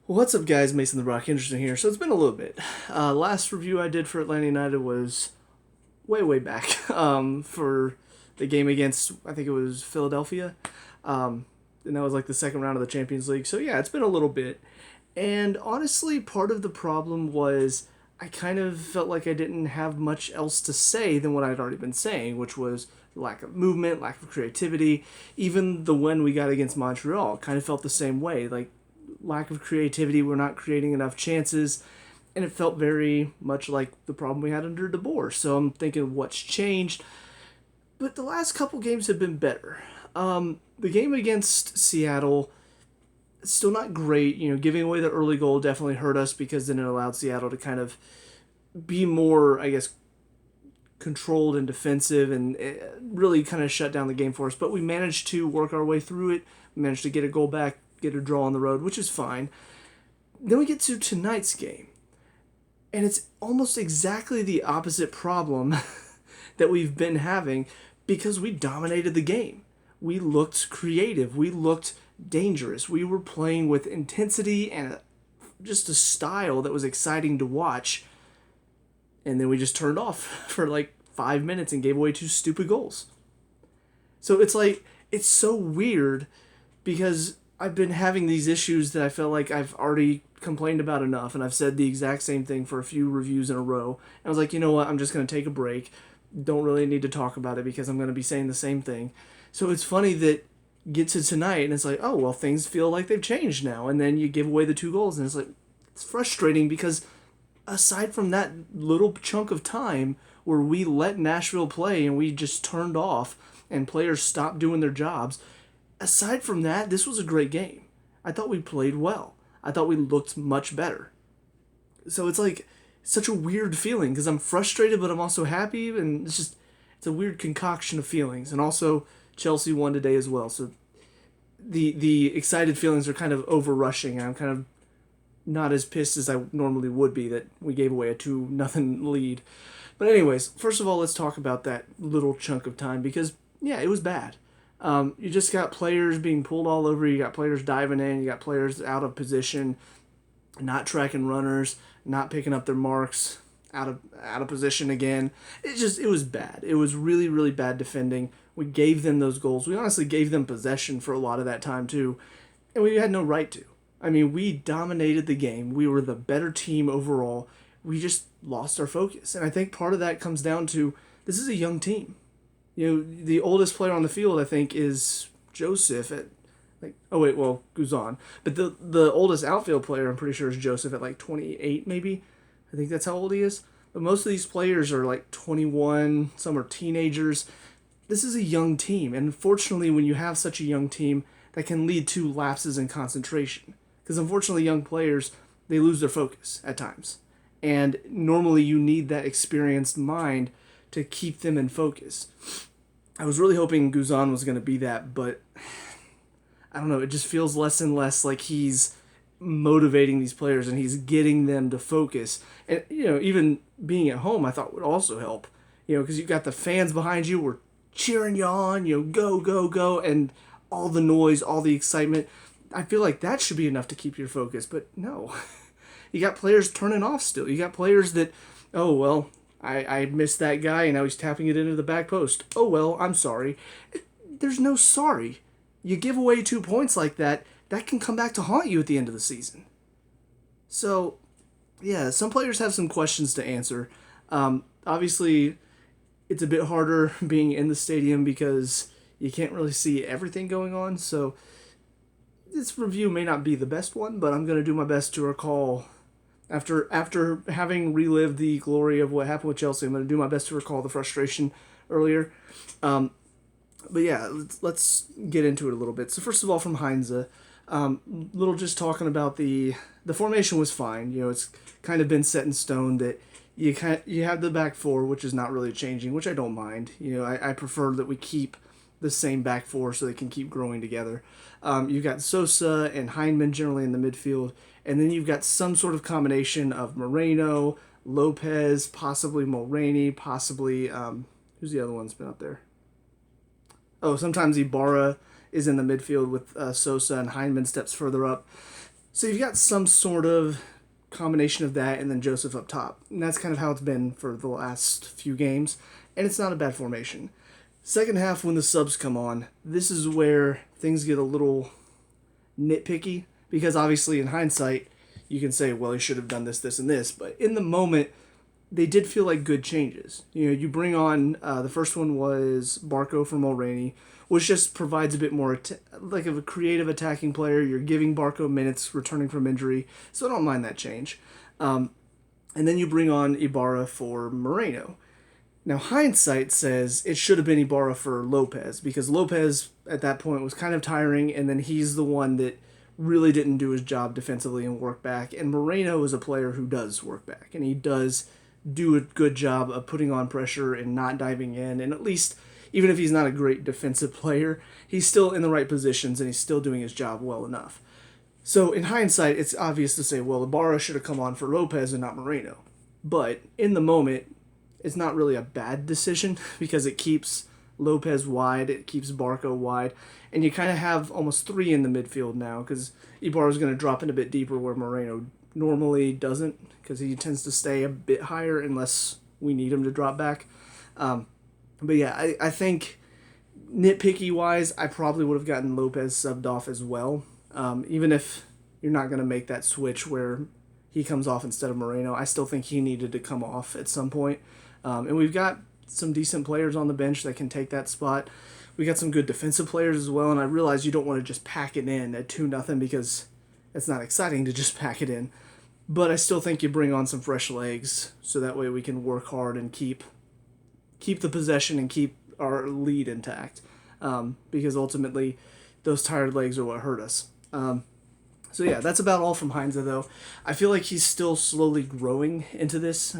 What's up, guys? Mason the Rock Henderson here. So it's been a little bit. Last review I did for Atlanta United was way back for the game against, I think it was Philadelphia. And that was like the second round of the Champions League. So yeah, it's been a little bit. And honestly, part of the problem was I kind of felt like I didn't have much else to say than what I'd already been saying, which was lack of movement, lack of creativity. Even the win we got against Montreal kind of felt the same way. Like, lack of creativity, we're not creating enough chances, and it felt very much like the problem we had under DeBoer. So I'm thinking, what's changed? But the last couple games have been better. The game against Seattle, still not great. Giving away the early goal definitely hurt us because then it allowed Seattle to kind of be more, I guess, controlled and defensive, and it really kind of shut down the game for us. But we managed to work our way through it. We managed to get a goal back, get a draw on the road, which is fine. Then we get to tonight's game, and it's almost exactly the opposite problem that we've been having because we dominated the game. We looked creative. We looked dangerous. We were playing with intensity and just a style that was exciting to watch. And then we just turned off for like 5 minutes and gave away two stupid goals. So it's so weird because I've been having these issues that I felt like I've already complained about enough, and I've said the exact same thing for a few reviews in a row. And I was like, you know what, I'm just going to take a break. Don't really need to talk about it because I'm going to be saying the same thing. So it's funny that get to tonight and it's like, oh, well, things feel like they've changed now. And then you give away the two goals, and it's like, it's frustrating because aside from that little chunk of time where we let Nashville play and we just turned off and players stopped doing their jobs, aside from that, this was a great game. I thought we played well. I thought we looked much better. So it's like such a weird feeling because I'm frustrated, but I'm also happy, and it's a weird concoction of feelings. And also, Chelsea won today as well, so the excited feelings are kind of overrushing, and I'm kind of not as pissed as I normally would be that we gave away a 2-0 lead. But anyways, first of all, let's talk about that little chunk of time because, yeah, it was bad. You just got players being pulled all over. You got players diving in. You got players out of position, not tracking runners, not picking up their marks, out of position again. It was bad. It was really bad defending. We gave them those goals. We honestly gave them possession for a lot of that time too, and we had no right to. I mean, we dominated the game. We were the better team overall. We just lost our focus, and I think part of that comes down to this is a young team. The oldest player on the field, I think, is Joseph at Guzan. But the oldest outfield player, I'm pretty sure, is Joseph at like 28, maybe. I think that's how old he is. But most of these players are like 21. Some are teenagers. This is a young team, and unfortunately, when you have such a young team, that can lead to lapses in concentration. Because unfortunately, young players, they lose their focus at times. And normally, you need that experienced mind to keep them in focus. I was really hoping Guzan was going to be that, but I don't know. It just feels less and less like he's motivating these players and he's getting them to focus. And, even being at home, I thought would also help. Because you've got the fans behind you, we're cheering you on, go, and all the noise, all the excitement. I feel like that should be enough to keep your focus, but no. You got players turning off still. You got players that, oh, well, I missed that guy and now he's tapping it into the back post. Oh, well, I'm sorry. There's no sorry. You give away 2 points like that, that can come back to haunt you at the end of the season. So, yeah, some players have some questions to answer. Obviously, it's a bit harder being in the stadium because you can't really see everything going on. So, this review may not be the best one, but I'm going to do my best to recall. After having relived the glory of what happened with Chelsea, I'm going to do my best to recall the frustration earlier. But yeah, let's get into it a little bit. So first of all, from Heinze, little just talking about the formation was fine. It's kind of been set in stone that you have the back four, which is not really changing, which I don't mind. I prefer that we keep the same back four so they can keep growing together. You've got Sosa and Heinemann generally in the midfield, and then you've got some sort of combination of Moreno, Lopez, possibly Mulroney, possibly who's the other one's been up there? Oh, sometimes Ibarra is in the midfield with Sosa and Heinemann steps further up. So you've got some sort of combination of that and then Joseph up top. And that's kind of how it's been for the last few games. And it's not a bad formation. Second half, when the subs come on, this is where things get a little nitpicky. Because obviously, in hindsight, you can say, well, he should have done this, this, and this. But in the moment, they did feel like good changes. You bring on, the first one was Barco from Mulroney, which just provides a bit more like of a creative attacking player. You're giving Barco minutes returning from injury, so I don't mind that change. And then you bring on Ibarra for Moreno. Now, hindsight says it should have been Ibarra for Lopez, because Lopez at that point was kind of tiring, and then he's the one that really didn't do his job defensively and work back. And Moreno is a player who does work back, and he does do a good job of putting on pressure and not diving in, and at least even if he's not a great defensive player, he's still in the right positions and he's still doing his job well enough. So in hindsight, it's obvious to say, well, Ibarra should have come on for Lopez and not Moreno. But in the moment, it's not really a bad decision because it keeps Lopez wide, it keeps Barco wide, and you kind of have almost three in the midfield now because Ibarra's going to drop in a bit deeper where Moreno normally doesn't, because he tends to stay a bit higher unless we need him to drop back. But yeah, I think nitpicky-wise, I probably would have gotten Lopez subbed off as well. Even if you're not going to make that switch where he comes off instead of Moreno, I still think he needed to come off at some point. And we've got some decent players on the bench that can take that spot. We got some good defensive players as well, and I realize you don't want to just pack it in at 2-0 because it's not exciting to just pack it in. But I still think you bring on some fresh legs so that way we can work hard and keep the possession and keep our lead intact, because ultimately those tired legs are what hurt us. So yeah, that's about all from Heinze, though. I feel like he's still slowly growing into this,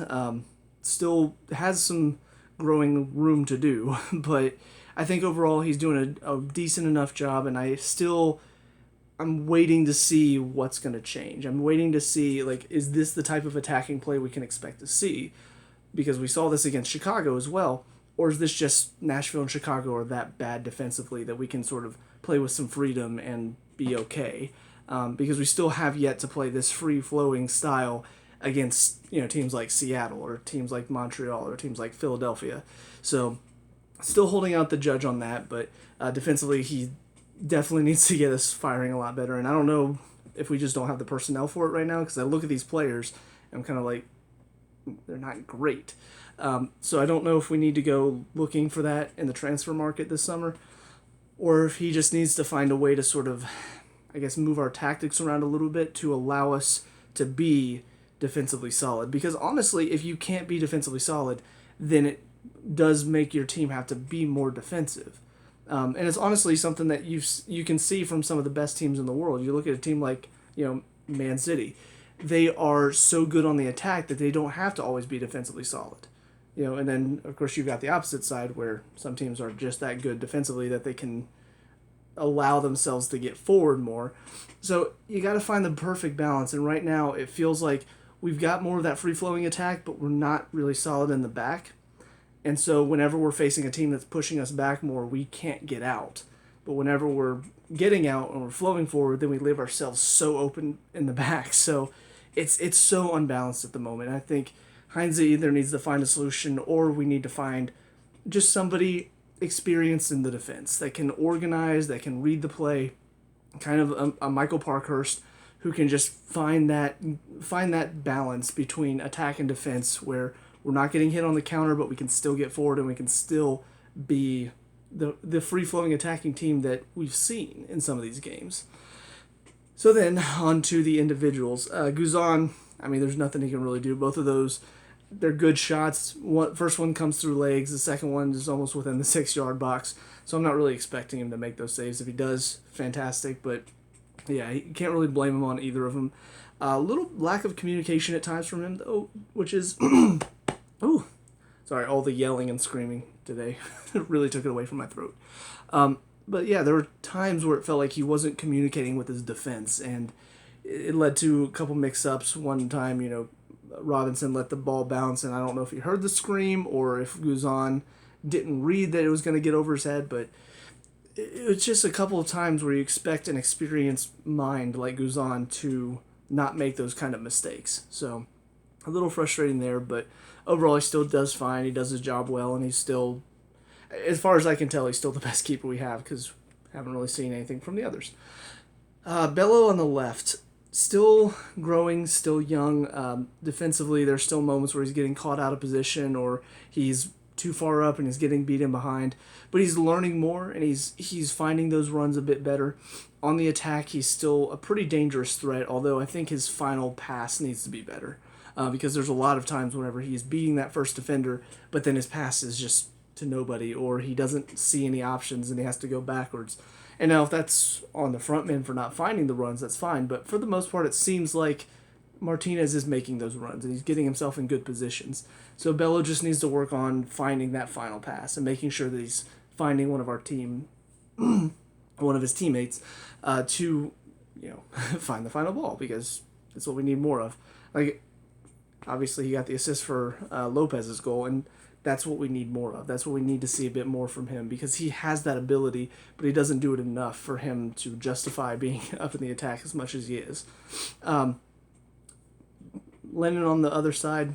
still has some growing room to do, but I think overall he's doing a decent enough job, and I'm waiting to see what's going to change. I'm waiting to see, like, is this the type of attacking play we can expect to see? Because we saw this against Chicago as well. Or is this just Nashville and Chicago are that bad defensively that we can sort of play with some freedom and be okay? Because we still have yet to play this free-flowing style against teams like Seattle or teams like Montreal or teams like Philadelphia. So still holding out the judge on that, but defensively he definitely needs to get us firing a lot better. And I don't know if we just don't have the personnel for it right now, because I look at these players and I'm kind of like, they're not great. So I don't know if we need to go looking for that in the transfer market this summer, or if he just needs to find a way to sort of, I guess, move our tactics around a little bit to allow us to be defensively solid. Because honestly, if you can't be defensively solid, then it does make your team have to be more defensive. And it's honestly something that you can see from some of the best teams in the world. You look at a team like Man City. They are so good on the attack that they don't have to always be defensively solid. And then, of course, you've got the opposite side where some teams are just that good defensively that they can allow themselves to get forward more. So you got to find the perfect balance. And right now, it feels like we've got more of that free-flowing attack, but we're not really solid in the back. And so whenever we're facing a team that's pushing us back more, we can't get out. But whenever we're getting out and we're flowing forward, then we leave ourselves so open in the back. So it's so unbalanced at the moment. I think Heinze either needs to find a solution, or we need to find just somebody experienced in the defense that can organize, that can read the play, kind of a Michael Parkhurst who can just find that balance between attack and defense where we're not getting hit on the counter, but we can still get forward and we can still be the free-flowing attacking team that we've seen in some of these games. So then, on to the individuals. Guzan, there's nothing he can really do. Both of those, they're good shots. First one comes through legs. The second one is almost within the 6-yard box. So I'm not really expecting him to make those saves. If he does, fantastic. But, yeah, you can't really blame him on either of them. A little lack of communication at times from him, though, which is... oh, sorry, all the yelling and screaming today really took it away from my throat. But yeah, there were times where it felt like he wasn't communicating with his defense, and it led to a couple mix-ups. One time, Robinson let the ball bounce, and I don't know if he heard the scream or if Guzan didn't read that it was going to get over his head, but it's just a couple of times where you expect an experienced mind like Guzan to not make those kind of mistakes. So a little frustrating there, but overall he still does fine. He does his job well, and he's still, as far as I can tell, he's still the best keeper we have because haven't really seen anything from the others. Bello on the left, still growing, still young. Defensively, there's still moments where he's getting caught out of position or he's too far up and he's getting beaten behind. But he's learning more and he's finding those runs a bit better. On the attack, he's still a pretty dangerous threat, although I think his final pass needs to be better. Because there's a lot of times whenever he's beating that first defender, but then his pass is just to nobody, or he doesn't see any options and he has to go backwards. And now if that's on the front men for not finding the runs, that's fine. But for the most part, it seems like Martinez is making those runs and he's getting himself in good positions. So Bello just needs to work on finding that final pass and making sure that he's finding one of our team, one of his teammates, to find the final ball, because that's what we need more of. Like, obviously he got the assist for Lopez's goal, and that's what we need more of. That's what we need to see a bit more from him, because he has that ability, but he doesn't do it enough for him to justify being up in the attack as much as he is. Lennon on the other side,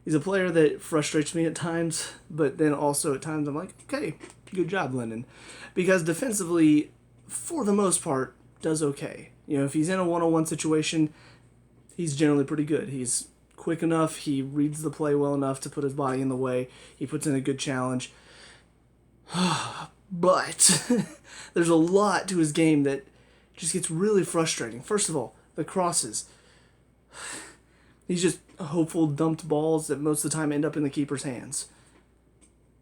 he's a player that frustrates me at times, but then also at times I'm like, okay, good job, Lennon. Because defensively, for the most part, does okay. If he's in a one-on-one situation, he's generally pretty good. He's quick enough, he reads the play well enough to put his body in the way, he puts in a good challenge. But there's a lot to his game that just gets really frustrating. First of all, the crosses. He's just hopeful dumped balls that most of the time end up in the keeper's hands.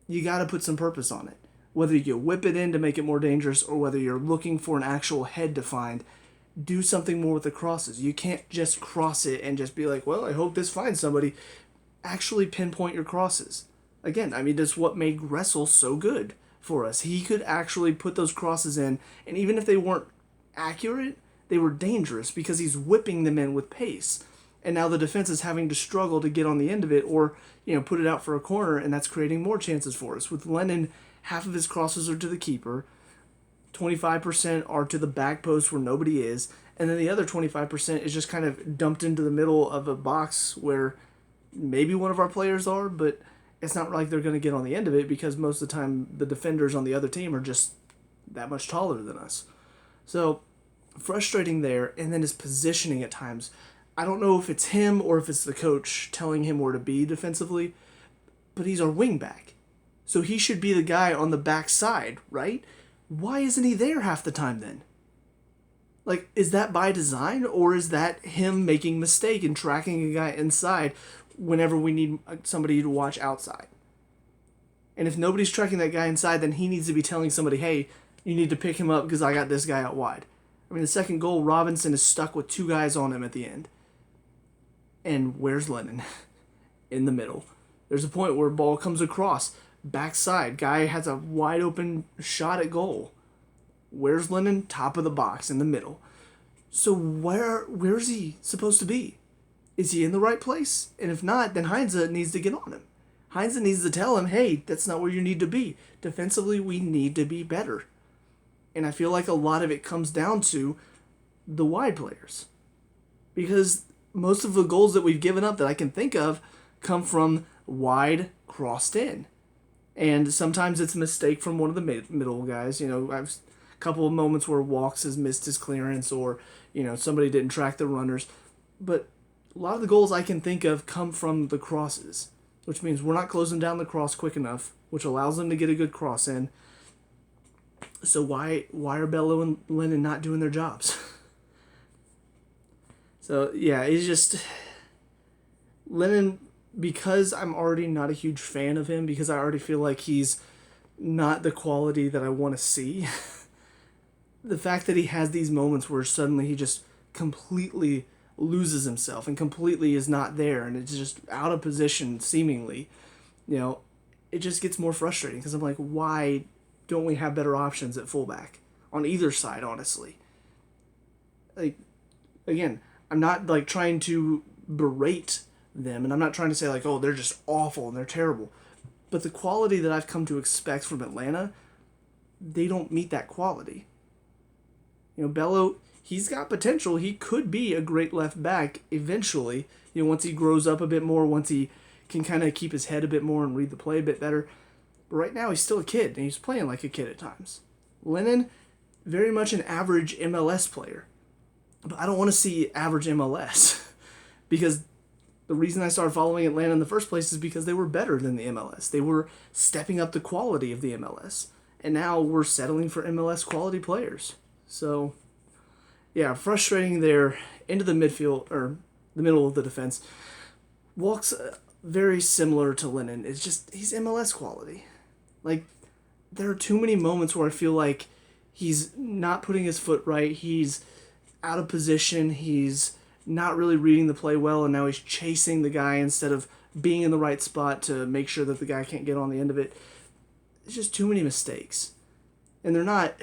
You got to put some purpose on it. Whether you whip it in to make it more dangerous or whether you're looking for an actual head to find, do something more with the crosses. You can't just cross it and just be like, well, I hope this finds somebody. Actually pinpoint your crosses. Again, that's what made Gressel so good for us. He could actually put those crosses in, and even if they weren't accurate, they were dangerous because he's whipping them in with pace. And now the defense is having to struggle to get on the end of it or, put it out for a corner, and that's creating more chances for us. With Lennon, half of his crosses are to the keeper, 25% are to the back post where nobody is, and then the other 25% is just kind of dumped into the middle of a box where maybe one of our players are, but it's not like they're going to get on the end of it because most of the time the defenders on the other team are just that much taller than us. So, frustrating there, and then his positioning at times. I don't know if it's him or if it's the coach telling him where to be defensively, but he's our wingback. So he should be the guy on the back side, right? Why isn't he there half the time then? Like, is that by design, or is that him making a mistake and tracking a guy inside whenever we need somebody to watch outside? And if nobody's tracking that guy inside, then he needs to be telling somebody, hey, you need to pick him up because I got this guy out wide. The second goal, Robinson is stuck with two guys on him at the end. And where's Lennon? In the middle. There's a point where ball comes across, backside, guy has a wide open shot at goal. Where's Lennon? Top of the box, in the middle. So where's he supposed to be? Is he in the right place? And if not, then Heinze needs to get on him. Heinze needs to tell him, hey, that's not where you need to be. Defensively, we need to be better. And I feel like a lot of it comes down to the wide players. Because most of the goals that we've given up that I can think of come from wide crossed in. And sometimes it's a mistake from one of the middle guys. I've a couple of moments where Walks has missed his clearance or, somebody didn't track the runners. But a lot of the goals I can think of come from the crosses, which means we're not closing down the cross quick enough, which allows them to get a good cross in. So why are Bello and Lennon not doing their jobs? So, yeah, he's just... Lennon, because I'm already not a huge fan of him, because I already feel like he's not the quality that I want to see, the fact that he has these moments where suddenly he just completely loses himself and completely is not there and it's just out of position, seemingly, it just gets more frustrating because I'm like, why don't we have better options at fullback on either side, honestly? Like, again, I'm not trying to berate them, and I'm not trying to say oh, they're just awful and they're terrible, But the quality that I've come to expect from Atlanta, they don't meet that quality. Bello, he's got potential. He could be a great left back eventually. Once he grows up a bit more, once he can kind of keep his head a bit more and read the play a bit better. But right now, he's still a kid, and he's playing like a kid at times. Lennon, very much an average MLS player. But I don't want to see average MLS. Because the reason I started following Atlanta in the first place is because they were better than the MLS. They were stepping up the quality of the MLS. And now we're settling for MLS quality players. So, yeah, frustrating there into the midfield, or the middle of the defense. Walks very similar to Lennon. It's just, he's MLS quality. Like, there are too many moments where I feel like he's not putting his foot right. He's out of position. He's not really reading the play well, and now he's chasing the guy instead of being in the right spot to make sure that the guy can't get on the end of it. It's just too many mistakes. And they're not...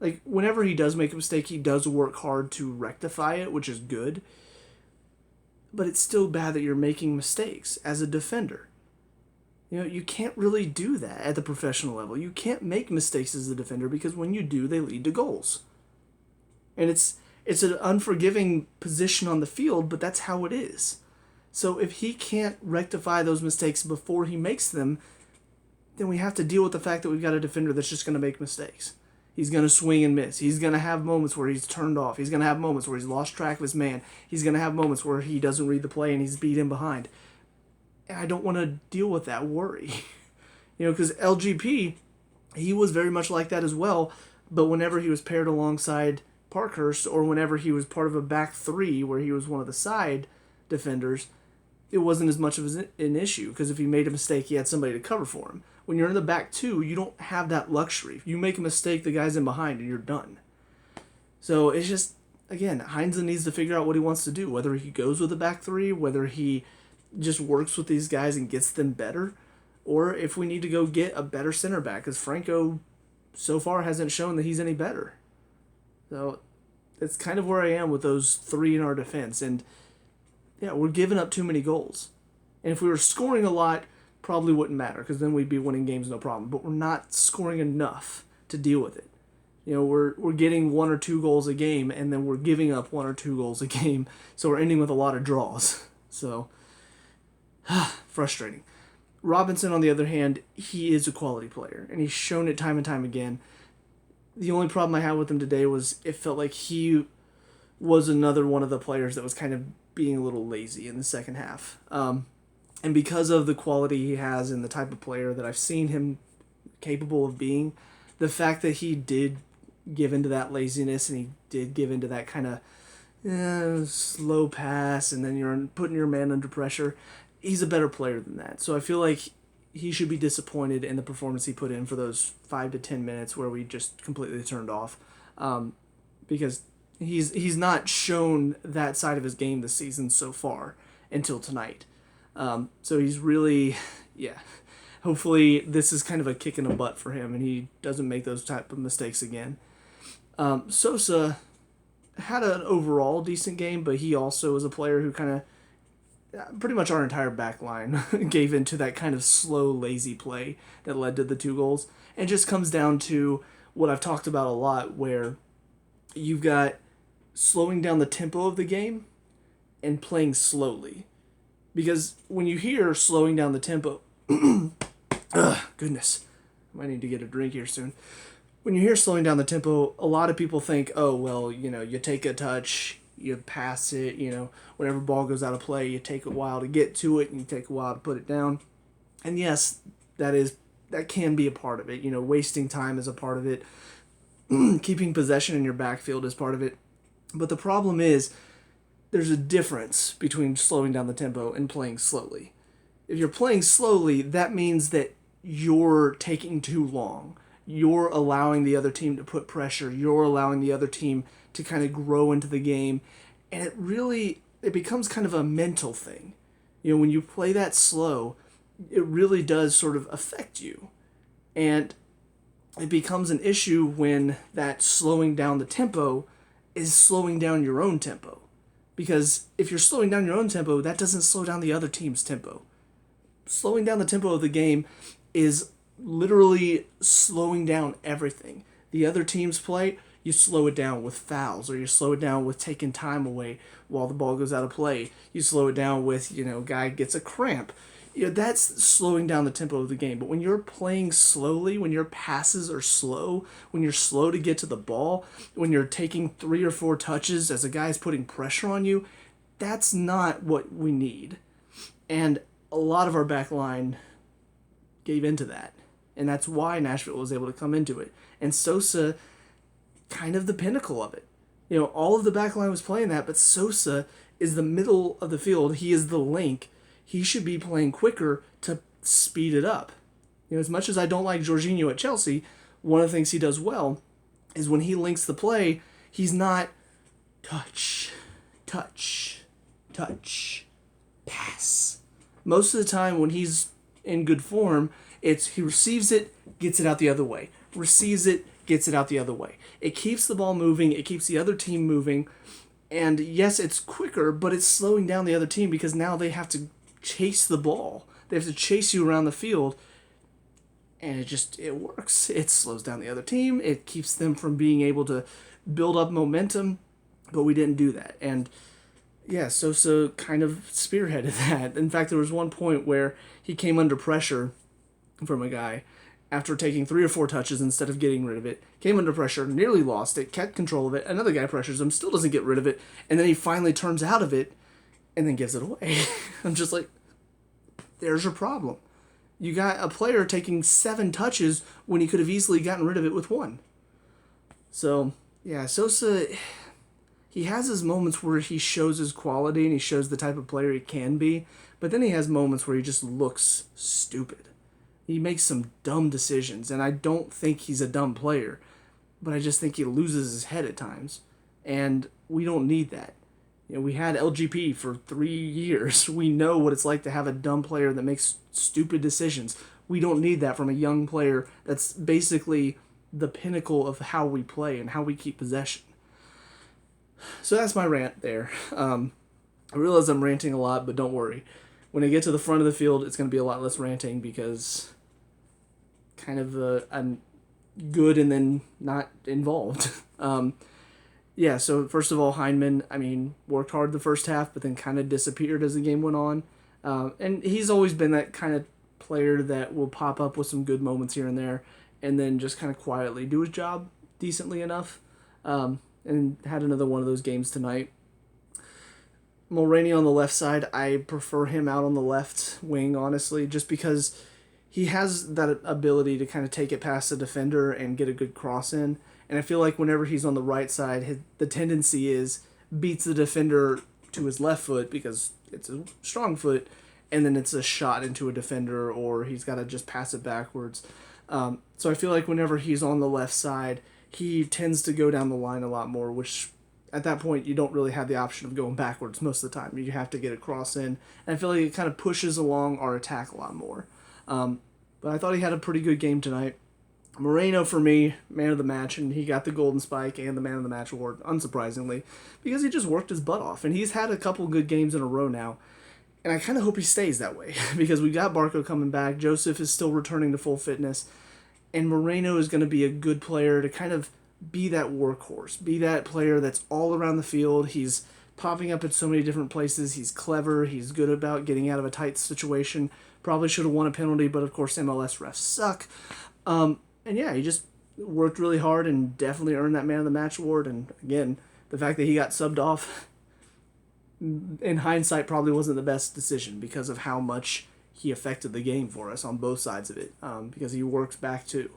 Like, whenever he does make a mistake, he does work hard to rectify it, which is good. But it's still bad that you're making mistakes as a defender. You can't really do that at the professional level. You can't make mistakes as a defender because when you do, they lead to goals. And it's an unforgiving position on the field, but that's how it is. So if he can't rectify those mistakes before he makes them, then we have to deal with the fact that we've got a defender that's just going to make mistakes. He's going to swing and miss. He's going to have moments where he's turned off. He's going to have moments where he's lost track of his man. He's going to have moments where he doesn't read the play and he's beat in behind. And I don't want to deal with that worry. Because LGP, he was very much like that as well. But whenever he was paired alongside Parkhurst, or whenever he was part of a back three where he was one of the side defenders, it wasn't as much of an issue. Because if he made a mistake, he had somebody to cover for him. When you're in the back two, you don't have that luxury. If you make a mistake, the guy's in behind and you're done. So it's just, again, Heinze needs to figure out what he wants to do. Whether he goes with a back three, whether he just works with these guys and gets them better, or if we need to go get a better center back, because Franco so far hasn't shown that he's any better. So that's kind of where I am with those three in our defense. And yeah, we're giving up too many goals. And if we were scoring a lot, probably wouldn't matter, because then we'd be winning games no problem. But we're not scoring enough to deal with it. We're getting 1 or 2 goals a game, and then we're giving up 1 or 2 goals a game. So we're ending with a lot of draws. So frustrating. Robinson, on the other hand, he is a quality player, and he's shown it time and time again. The only problem I had with him today was it felt like he was another one of the players that was kind of being a little lazy in the second half. And because of the quality he has and the type of player that I've seen him capable of being, the fact that he did give into that laziness and he did give into that kind of slow pass, and then you're putting your man under pressure, he's a better player than that. So I feel like he should be disappointed in the performance he put in for those 5 to 10 minutes where we just completely turned off, because he's not shown that side of his game this season so far until tonight. So he's really, hopefully this is kind of a kick in the butt for him and he doesn't make those type of mistakes again. Sosa had an overall decent game, but he also was a player who kind of, pretty much our entire back line gave into that kind of slow, lazy play that led to the 2 goals. And it just comes down to what I've talked about a lot, where you've got slowing down the tempo of the game and playing slowly. Because when you hear slowing down the tempo, goodness, I might need to get a drink here soon. When you hear slowing down the tempo, a lot of people think, oh, well, you take a touch, you pass it, whenever ball goes out of play, you take a while to get to it and you take a while to put it down. And yes, that can be a part of it. Wasting time is a part of it. Keeping possession in your backfield is part of it. But the problem is, there's a difference between slowing down the tempo and playing slowly. If you're playing slowly, that means that you're taking too long. You're allowing the other team to put pressure. You're allowing the other team to kind of grow into the game. And it becomes kind of a mental thing. When you play that slow, it really does sort of affect you. And it becomes an issue when that slowing down the tempo is slowing down your own tempo. Because if you're slowing down your own tempo, that doesn't slow down the other team's tempo. slowing down the tempo of the game is literally slowing down everything. The other team's play, you slow it down with fouls, or you slow it down with taking time away while the ball goes out of play. You slow it down with, guy gets a cramp. That's slowing down the tempo of the game. But when you're playing slowly, when your passes are slow, when you're slow to get to the ball, when you're taking 3 or 4 touches as a guy's putting pressure on you, that's not what we need. And a lot of our back line gave into that. And that's why Nashville was able to come into it. And Sosa, kind of the pinnacle of it. All of the back line was playing that, but Sosa is the middle of the field. He is the link. He should be playing quicker to speed it up. As much as I don't like Jorginho at Chelsea, one of the things he does well is when he links the play, he's not touch, touch, touch, pass. Most of the time when he's in good form, it's he receives it, gets it out the other way. Receives it, gets it out the other way. It keeps the ball moving. It keeps the other team moving. And yes, it's quicker, but it's slowing down the other team because now they have to chase the ball. They have to chase you around the field. And it works. It slows down the other team. It keeps them from being able to build up momentum. But we didn't do that. And yeah, Sosa kind of spearheaded that. In fact, there was one point where he came under pressure from a guy after taking 3 or 4 touches instead of getting rid of it. Came under pressure, nearly lost it, kept control of it. Another guy pressures him, still doesn't get rid of it. And then he finally turns out of it and then gives it away. I'm just like, there's your problem. You got a player taking 7 touches when he could have easily gotten rid of it with 1. So, yeah, Sosa, he has his moments where he shows his quality and he shows the type of player he can be, but then he has moments where he just looks stupid. He makes some dumb decisions, and I don't think he's a dumb player, but I just think he loses his head at times, and we don't need that. We had LGP for 3 years. We know what it's like to have a dumb player that makes stupid decisions. We don't need that from a young player that's basically the pinnacle of how we play and how we keep possession. So that's my rant there. I realize I'm ranting a lot, but don't worry. When I get to the front of the field, it's going to be a lot less ranting because kind of I'm good and then not involved. Yeah, so first of all, Hyndman, worked hard the first half, but then kind of disappeared as the game went on. And he's always been that kind of player that will pop up with some good moments here and there and then just kind of quietly do his job decently enough. And had another one of those games tonight. Mulroney on the left side, I prefer him out on the left wing, honestly, just because he has that ability to kind of take it past the defender and get a good cross in. And I feel like whenever he's on the right side, the tendency is beats the defender to his left foot because it's a strong foot, and then it's a shot into a defender, or he's got to just pass it backwards. So I feel like whenever he's on the left side, he tends to go down the line a lot more, which at that point you don't really have the option of going backwards most of the time. You have to get a cross in, and I feel like it kind of pushes along our attack a lot more. But I thought he had a pretty good game tonight. Moreno, for me, man of the match, and he got the Golden Spike and the man of the match award, unsurprisingly, because he just worked his butt off, and he's had a couple good games in a row now, and I kind of hope he stays that way, because we got Barco coming back, Joseph is still returning to full fitness, and Moreno is going to be a good player to kind of be that workhorse, be that player that's all around the field. He's popping up at so many different places. He's clever. He's good about getting out of a tight situation. Probably should have won a penalty, but of course MLS refs suck. And yeah, he just worked really hard and definitely earned that man of the match award. And again, the fact that he got subbed off, in hindsight, probably wasn't the best decision because of how much he affected the game for us on both sides of it, because he works back too.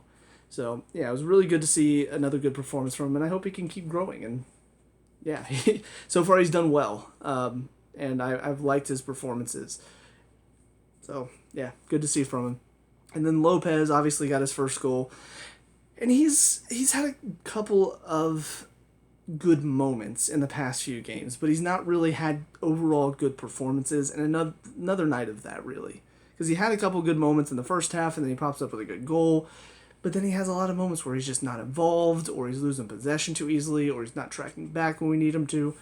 So, yeah, it was really good to see another good performance from him, and I hope he can keep growing. And, yeah, so far he's done well, and I've liked his performances. So, yeah, good to see from him. And then Lopez obviously got his first goal, and he's had a couple of good moments in the past few games, but he's not really had overall good performances, and another night of that, really. Because he had a couple good moments in the first half, and then he pops up with a good goal. But then he has a lot of moments where he's just not involved, or he's losing possession too easily, or he's not tracking back when we need him to.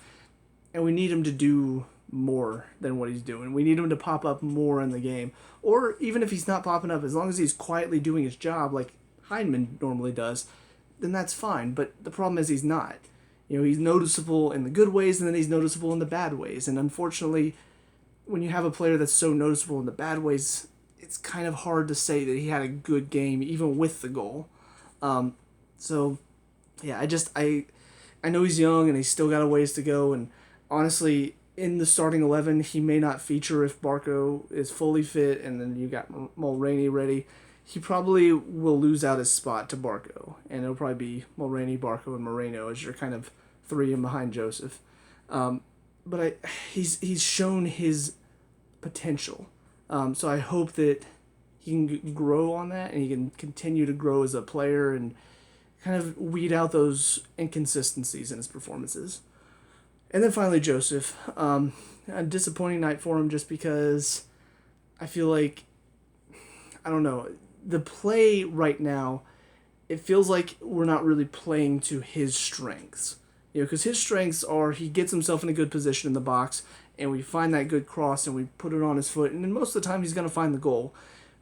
And we need him to do more than what he's doing. We need him to pop up more in the game. Or even if he's not popping up, as long as he's quietly doing his job like Heineman normally does, then that's fine. But the problem is he's not. He's noticeable in the good ways, and then he's noticeable in the bad ways. And unfortunately, when you have a player that's so noticeable in the bad ways, it's kind of hard to say that he had a good game, even with the goal. So, yeah, I know he's young and he's still got a ways to go. And honestly, in the starting 11, he may not feature if Barco is fully fit, and then you got Mulroney ready. He probably will lose out his spot to Barco, and it'll probably be Mulroney, Barco, and Moreno as your kind of three in behind Joseph. But he's shown his potential, so I hope that he can grow on that, and he can continue to grow as a player and kind of weed out those inconsistencies in his performances. And then finally, Joseph. A disappointing night for him just because I feel like, I don't know, the play right now, it feels like we're not really playing to his strengths. Because his strengths are he gets himself in a good position in the box, and we find that good cross and we put it on his foot, and then most of the time he's going to find the goal.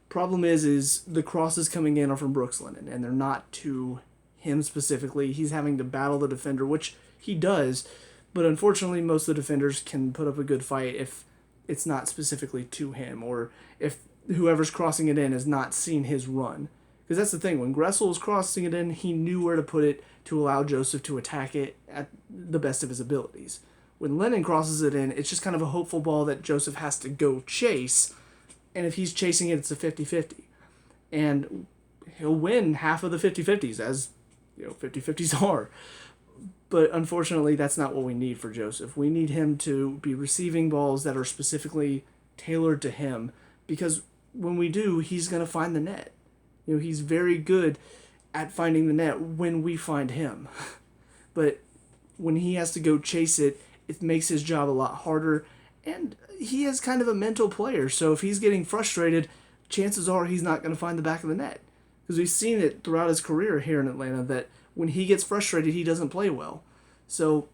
Problem is the crosses coming in are from Brooks Lennon, and they're not to him specifically. He's having to battle the defender, which he does, but unfortunately most of the defenders can put up a good fight if it's not specifically to him, or if whoever's crossing it in has not seen his run. Because that's the thing, when Gressel was crossing it in, he knew where to put it to allow Joseph to attack it at the best of his abilities. When Lennon crosses it in, it's just kind of a hopeful ball that Joseph has to go chase, and if he's chasing it, it's a 50-50. And he'll win half of the 50-50s, as 50-50s are. But unfortunately, that's not what we need for Joseph. We need him to be receiving balls that are specifically tailored to him, because when we do, he's going to find the net. He's very good at finding the net when we find him. But when he has to go chase it, it makes his job a lot harder. And he is kind of a mental player, so if he's getting frustrated, chances are he's not going to find the back of the net. Because we've seen it throughout his career here in Atlanta that when he gets frustrated, he doesn't play well. So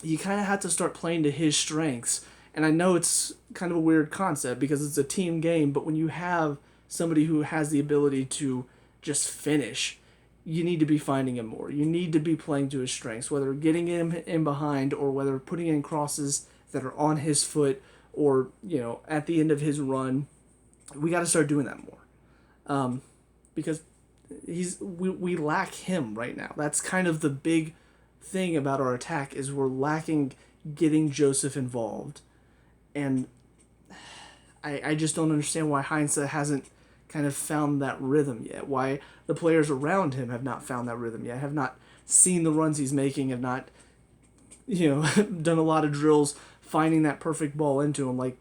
you kind of have to start playing to his strengths. And I know it's kind of a weird concept because it's a team game, but when you have somebody who has the ability to just finish, you need to be finding him more. You need to be playing to his strengths, whether getting him in behind or whether putting in crosses that are on his foot or, at the end of his run. We got to start doing that more. Because we lack him right now. That's kind of the big thing about our attack is we're lacking getting Joseph involved. And I just don't understand why Heinze hasn't kind of found that rhythm yet. Why the players around him have not found that rhythm yet, have not seen the runs he's making, have not, done a lot of drills finding that perfect ball into him. Like,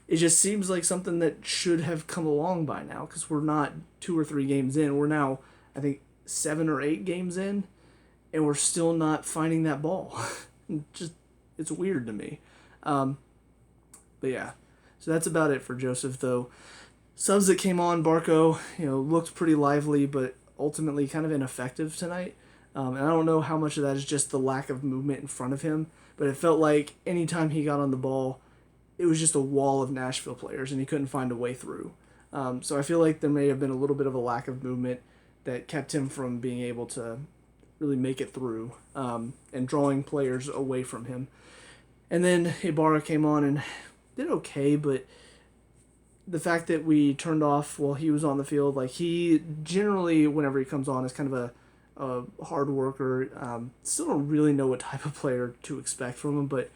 it just seems like something that should have come along by now because we're not 2 or 3 games in. We're now, I think, 7 or 8 games in, and we're still not finding that ball. It's weird to me. But yeah, so that's about it for Joseph, though. Subs that came on, Barco, looked pretty lively, but ultimately kind of ineffective tonight. And I don't know how much of that is just the lack of movement in front of him, but it felt like anytime he got on the ball, it was just a wall of Nashville players, and he couldn't find a way through. So I feel like there may have been a little bit of a lack of movement that kept him from being able to really make it through and drawing players away from him. And then Ibarra came on and did okay, but the fact that we turned off while he was on the field, like he generally, whenever he comes on, is kind of a hard worker. Still don't really know what type of player to expect from him, but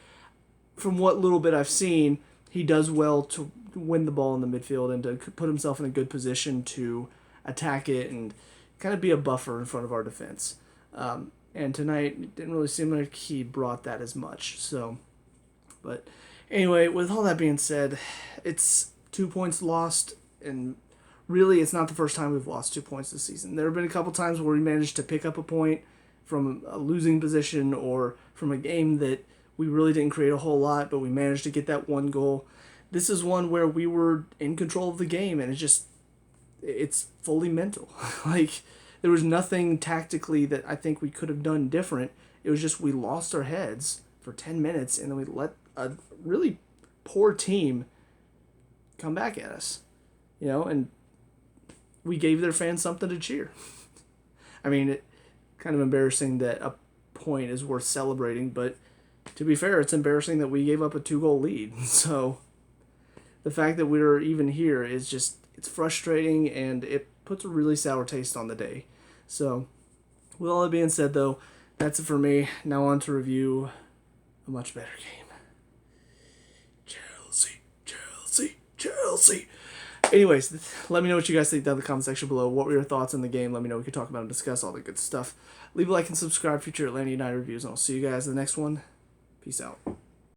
from what little bit I've seen, he does well to win the ball in the midfield and to put himself in a good position to attack it and kind of be a buffer in front of our defense. And tonight, it didn't really seem like he brought that as much. So, but anyway, with all that being said, it's 2 points lost, and really it's not the first time we've lost 2 points this season. There have been a couple times where we managed to pick up a point from a losing position or from a game that we really didn't create a whole lot, but we managed to get that one goal. This is one where we were in control of the game, and it's fully mental. Like, there was nothing tactically that I think we could have done different. It was just we lost our heads for 10 minutes, and then we let a really poor team come back at us, and we gave their fans something to cheer. I mean, it kind of embarrassing that a point is worth celebrating, but to be fair, it's embarrassing that we gave up a 2-goal lead. So the fact that we're even here is just, it's frustrating, and it puts a really sour taste on the day. So with all that being said, though, that's it for me. Now on to review a much better game. Chelsea. Anyways, let me know what you guys think down in the comment section below. What were your thoughts on the game? Let me know. We can talk about and discuss all the good stuff. Leave a like and subscribe for future Atlanta United reviews, and I'll see you guys in the next one. Peace out.